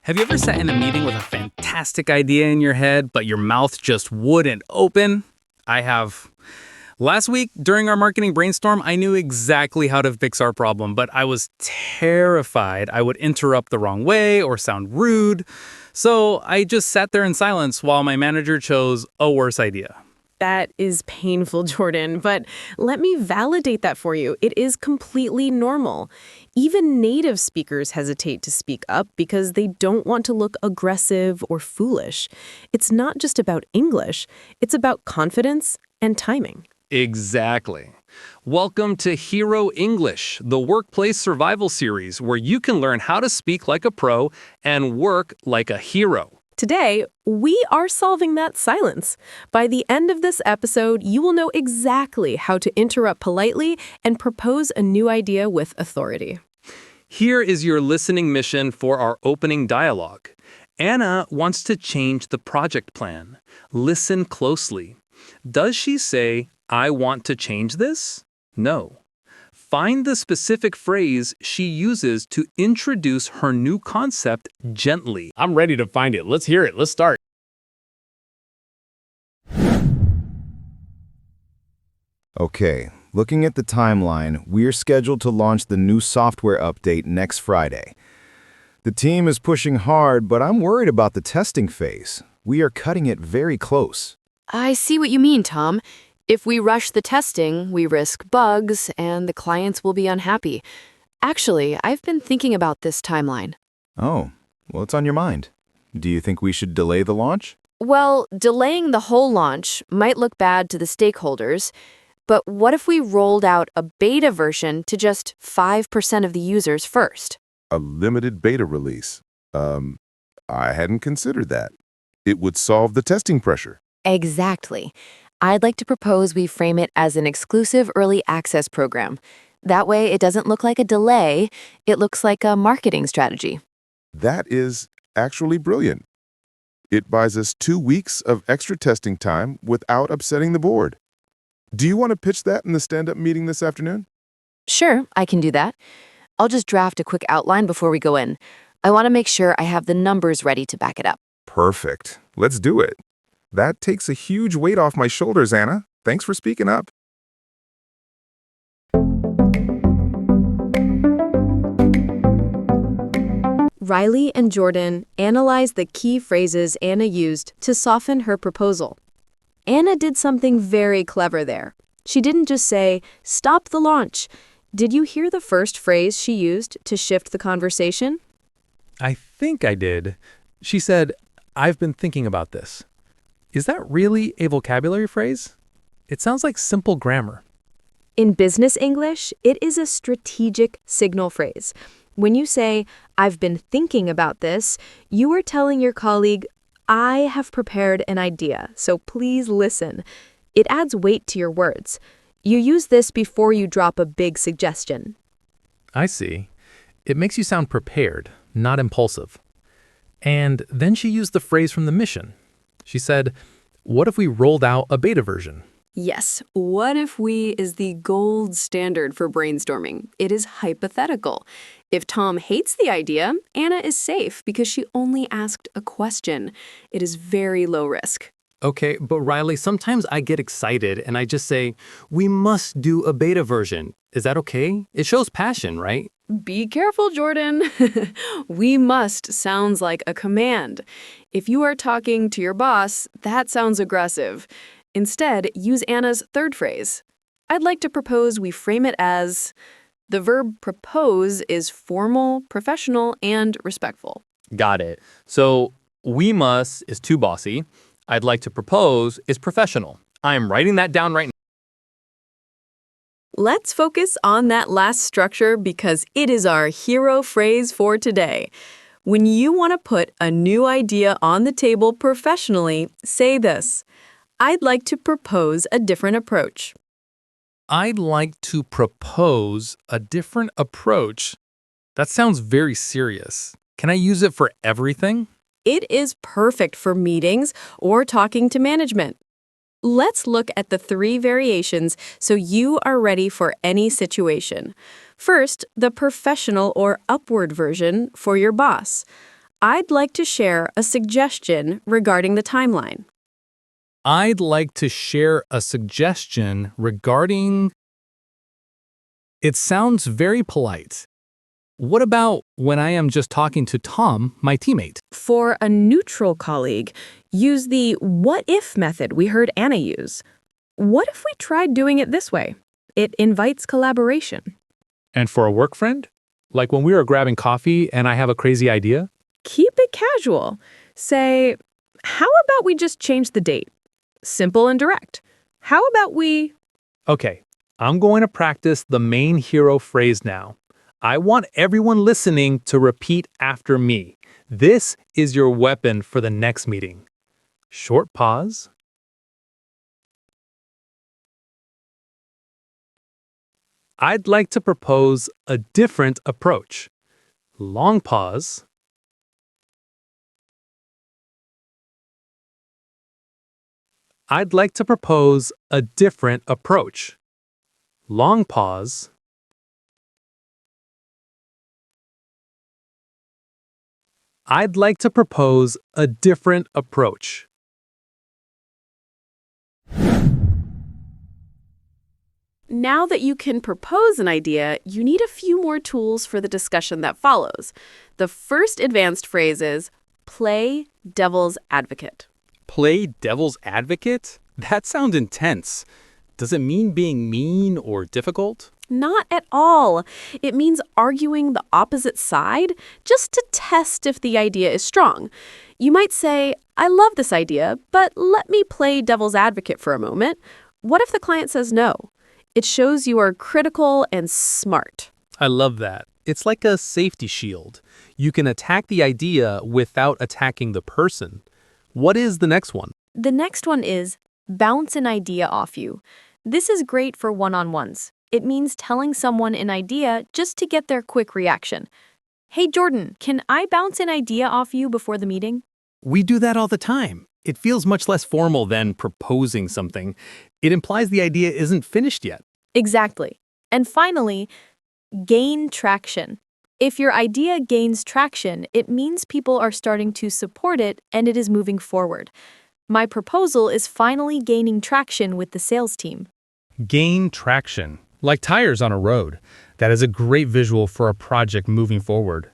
Have you ever sat in a meeting with a fantastic idea in your head, but your mouth just wouldn't open? I have. Last week, during our marketing brainstorm, I knew exactly how to fix our problem, but I was terrified I would interrupt the wrong way or sound rude. So I just sat there in silence while my manager chose a worse idea. That is painful, Jordan, but let me validate that for you. It is completely normal. Even native speakers hesitate to speak up because they don't want to look aggressive or foolish. It's not just about English, it's about confidence and timing. Exactly. Welcome to Hero English, the workplace survival series where you can learn how to speak like a pro and work like a hero. Today, we are solving that silence. By the end of this episode, you will know exactly how to interrupt politely and propose a new idea with authority. Here is your listening mission for our opening dialogue. Anna wants to change the project plan. Listen closely. Does she say, "I want to change this"? No. Find the specific phrase she uses to introduce her new concept gently. I'm ready to find it. Let's hear it. Let's start. Okay, looking at the timeline, we're scheduled to launch the new software update next Friday. The team is pushing hard, but I'm worried about the testing phase. We are cutting it very close. I see what you mean, Tom. If we rush the testing, we risk bugs, and the clients will be unhappy. Actually, I've been thinking about this timeline. Oh, what's on your mind? Do you think we should delay the launch? Well, delaying the whole launch might look bad to the stakeholders, but what if we rolled out a beta version to just 5% of the users first? A limited beta release. I hadn't considered that. It would solve the testing pressure. Exactly. I'd like to propose we frame it as an exclusive early access program. That way, it doesn't look like a delay, it looks like a marketing strategy. That is actually brilliant. It buys us 2 weeks of extra testing time without upsetting the board. Do you want to pitch that in the stand-up meeting this afternoon? Sure, I can do that. I'll just draft a quick outline before we go in. I want to make sure I have the numbers ready to back it up. Perfect. Let's do it. That takes a huge weight off my shoulders, Anna. Thanks for speaking up. Riley and Jordan analyzed the key phrases Anna used to soften her proposal. Anna did something very clever there. She didn't just say, "Stop the launch." Did you hear the first phrase she used to shift the conversation? I think I did. She said, "I've been thinking about this." Is that really a vocabulary phrase? It sounds like simple grammar. In business English, it is a strategic signal phrase. When you say, "I've been thinking about this," you are telling your colleague, "I have prepared an idea, so please listen." It adds weight to your words. You use this before you drop a big suggestion. I see. It makes you sound prepared, not impulsive. And then she used the phrase from the mission. She said, "What if we rolled out a beta version?" Yes, what if we is the gold standard for brainstorming. It is hypothetical. If Tom hates the idea, Anna is safe because she only asked a question. It is very low risk. Okay, but Riley, sometimes I get excited and I just say, "We must do a beta version." Is that okay? It shows passion, right? Be careful, Jordan. "We must" sounds like a command. If you are talking to your boss, that sounds aggressive. Instead, use Anna's third phrase. I'd like to propose we frame it as... The verb propose is formal, professional, and respectful. Got it. So, "we must" is too bossy. "I'd like to propose" is professional. I'm writing that down right now. Let's focus on that last structure because it is our hero phrase for today. When you want to put a new idea on the table professionally, say this: "I'd like to propose a different approach." I'd like to propose a different approach. That sounds very serious. Can I use it for everything? It is perfect for meetings or talking to management. Let's look at the 3 variations so you are ready for any situation. First, the professional or upward version for your boss. I'd like to share a suggestion regarding the timeline. I'd like to share a suggestion regarding... It sounds very polite. What about when I am just talking to Tom, my teammate? For a neutral colleague, use the what if method we heard Anna use. What if we tried doing it this way? It invites collaboration. And for a work friend? Like when we were grabbing coffee and I have a crazy idea? Keep it casual. Say, how about we just change the date? Simple and direct. How about we... Okay, I'm going to practice the main hero phrase now. I want everyone listening to repeat after me. This is your weapon for the next meeting. Short pause. I'd like to propose a different approach. Long pause. I'd like to propose a different approach. Long pause. I'd like to propose a different approach. Now that you can propose an idea, you need a few more tools for the discussion that follows. The first advanced phrase is play devil's advocate. Play devil's advocate? That sounds intense. Does it mean being mean or difficult? Not at all. It means arguing the opposite side just to test if the idea is strong. You might say, I love this idea, but let me play devil's advocate for a moment. What if the client says no? It shows you are critical and smart. I love that. It's like a safety shield. You can attack the idea without attacking the person. What is the next one? The next one is bounce an idea off you. This is great for one-on-ones. It means telling someone an idea just to get their quick reaction. Hey, Jordan, can I bounce an idea off you before the meeting? We do that all the time. It feels much less formal than proposing something. It implies the idea isn't finished yet. Exactly. And finally, gain traction. If your idea gains traction, it means people are starting to support it and it is moving forward. My proposal is finally gaining traction with the sales team. Gain traction, like tires on a road. That is a great visual for a project moving forward.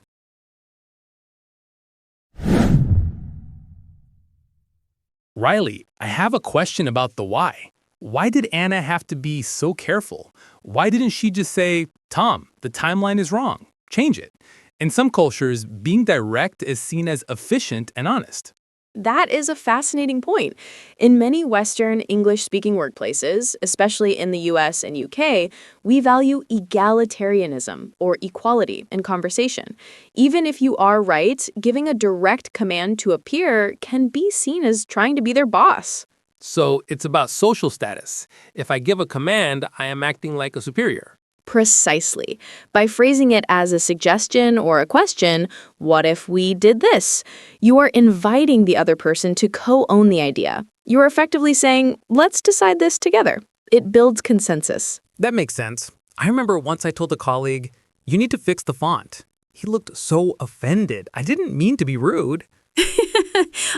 Riley, I have a question about the why. Why did Anna have to be so careful? Why didn't she just say, Tom, the timeline is wrong, change it? In some cultures, being direct is seen as efficient and honest. That is a fascinating point. In many Western English-speaking workplaces, especially in the US and UK, we value egalitarianism, or equality, in conversation. Even if you are right, giving a direct command to a peer can be seen as trying to be their boss. So it's about social status. If I give a command, I am acting like a superior. Precisely. By phrasing it as a suggestion or a question, what if we did this? You are inviting the other person to co-own the idea. You are effectively saying, let's decide this together. It builds consensus. That makes sense. I remember once I told a colleague, you need to fix the font. He looked so offended. I didn't mean to be rude.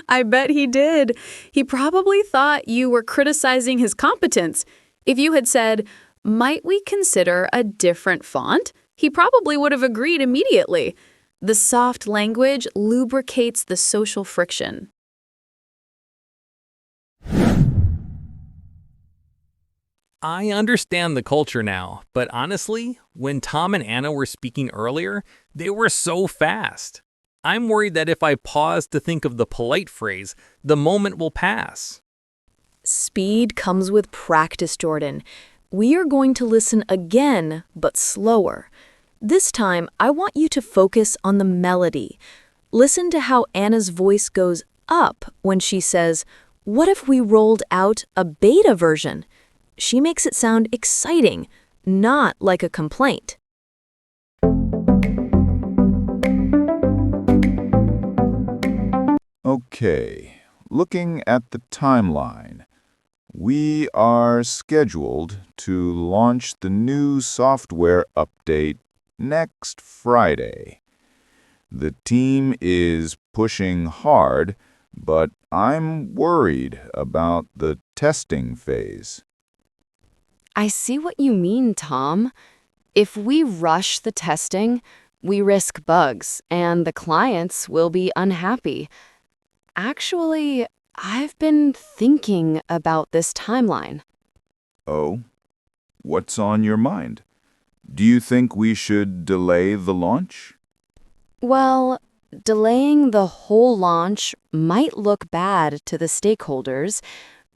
I bet he did. He probably thought you were criticizing his competence. If you had said, might we consider a different font? He probably would have agreed immediately. The soft language lubricates the social friction. I understand the culture now, but honestly, when Tom and Anna were speaking earlier, they were so fast. I'm worried that if I pause to think of the polite phrase, the moment will pass. Speed comes with practice, Jordan. We are going to listen again, but slower. This time, I want you to focus on the melody. Listen to how Anna's voice goes up when she says, what if we rolled out a beta version? She makes it sound exciting, not like a complaint. Okay, looking at the timeline. We are scheduled to launch the new software update next Friday. The team is pushing hard, but I'm worried about the testing phase. I see what you mean, Tom. If we rush the testing, we risk bugs, and the clients will be unhappy. Actually, I've been thinking about this timeline. Oh, what's on your mind? Do you think we should delay the launch? Well, delaying the whole launch might look bad to the stakeholders,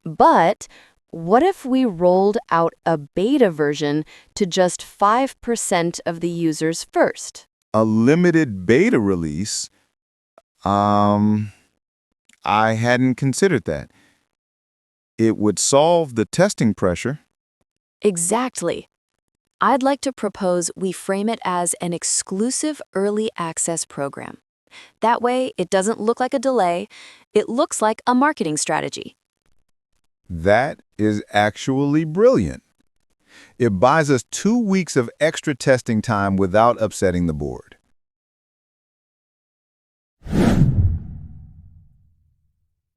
but what if we rolled out a beta version to just 5% of the users first? A limited beta release? I hadn't considered that. It would solve the testing pressure. Exactly. I'd like to propose we frame it as an exclusive early access program. That way, it doesn't look like a delay, it looks like a marketing strategy. That is actually brilliant. It buys us 2 weeks of extra testing time without upsetting the board.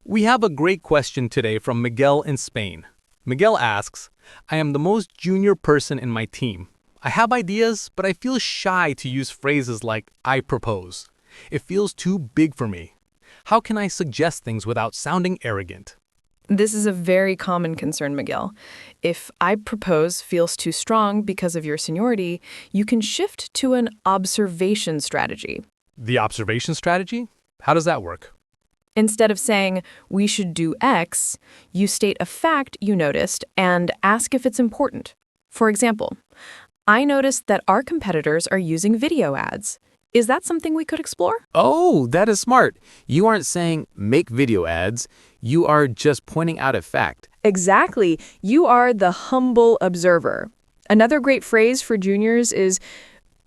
We have a great question today from Miguel in Spain. Miguel asks, I am the most junior person in my team. I have ideas, but I feel shy to use phrases like I propose. It feels too big for me. How can I suggest things without sounding arrogant? This is a very common concern, Miguel. If I propose feels too strong because of your seniority, you can shift to an observation strategy. The observation strategy? How does that work? Instead of saying, we should do X, you state a fact you noticed and ask if it's important. For example, I noticed that our competitors are using video ads. Is that something we could explore? Oh, that is smart. You aren't saying make video ads. You are just pointing out a fact. Exactly. You are the humble observer. Another great phrase for juniors is,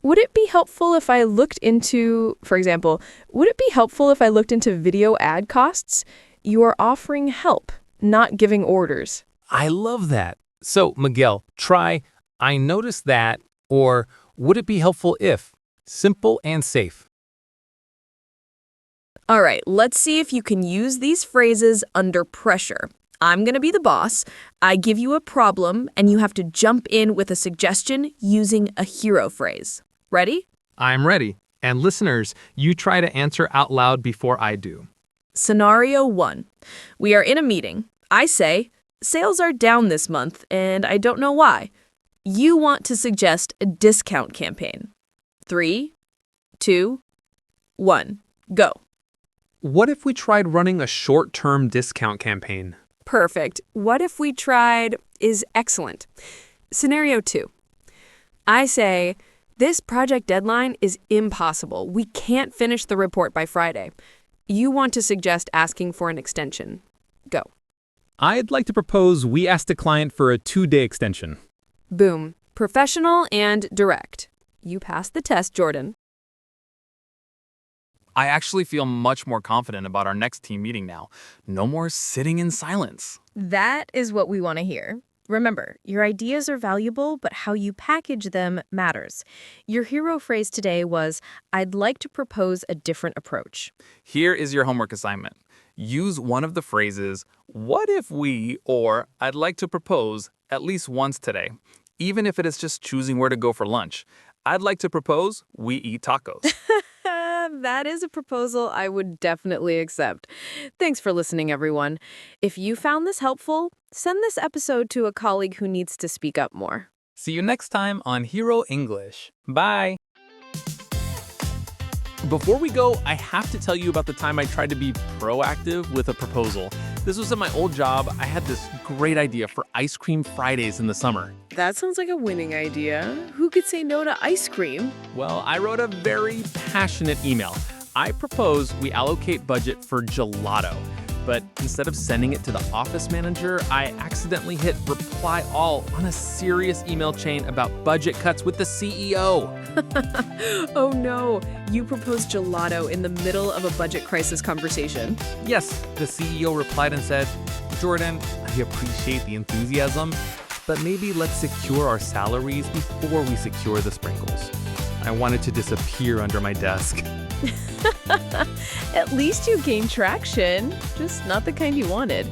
would it be helpful if I looked into, for example, would it be helpful if I looked into video ad costs? You are offering help, not giving orders. I love that. So, Miguel, try, I noticed that, or would it be helpful if? Simple and safe. All right, let's see if you can use these phrases under pressure. I'm going to be the boss. I give you a problem, and you have to jump in with a suggestion using a hero phrase. Ready? I'm ready. And listeners, you try to answer out loud before I do. Scenario 1. We are in a meeting. I say, sales are down this month, and I don't know why. You want to suggest a discount campaign. 3, 2, 1, go. What if we tried running a short-term discount campaign? Perfect. What if we tried is excellent. Scenario 2. I say, this project deadline is impossible. We can't finish the report by Friday. You want to suggest asking for an extension. Go. I'd like to propose we ask the client for a 2-day extension. Boom. Professional and direct. You passed the test, Jordan. I actually feel much more confident about our next team meeting now. No more sitting in silence. That is what we want to hear. Remember, your ideas are valuable, but how you package them matters. Your hero phrase today was, I'd like to propose a different approach. Here is your homework assignment. Use one of the phrases, what if we, or I'd like to propose, at least once today, even if it is just choosing where to go for lunch. I'd like to propose we eat tacos. That is a proposal I would definitely accept. Thanks for listening, everyone. If you found this helpful, send this episode to a colleague who needs to speak up more. See you next time on Hero English. Bye. Before we go, I have to tell you about the time I tried to be proactive with a proposal. This was at my old job. I had this great idea for ice cream Fridays in the summer. That sounds like a winning idea. Who could say no to ice cream? Well, I wrote a very passionate email. I propose we allocate budget for gelato. But instead of sending it to the office manager, I accidentally hit reply all on a serious email chain about budget cuts with the CEO. Oh no, you proposed gelato in the middle of a budget crisis conversation. Yes, the CEO replied and said, Jordan, I appreciate the enthusiasm, but maybe let's secure our salaries before we secure the sprinkles. I wanted to disappear under my desk. At least you gained traction, just not the kind you wanted.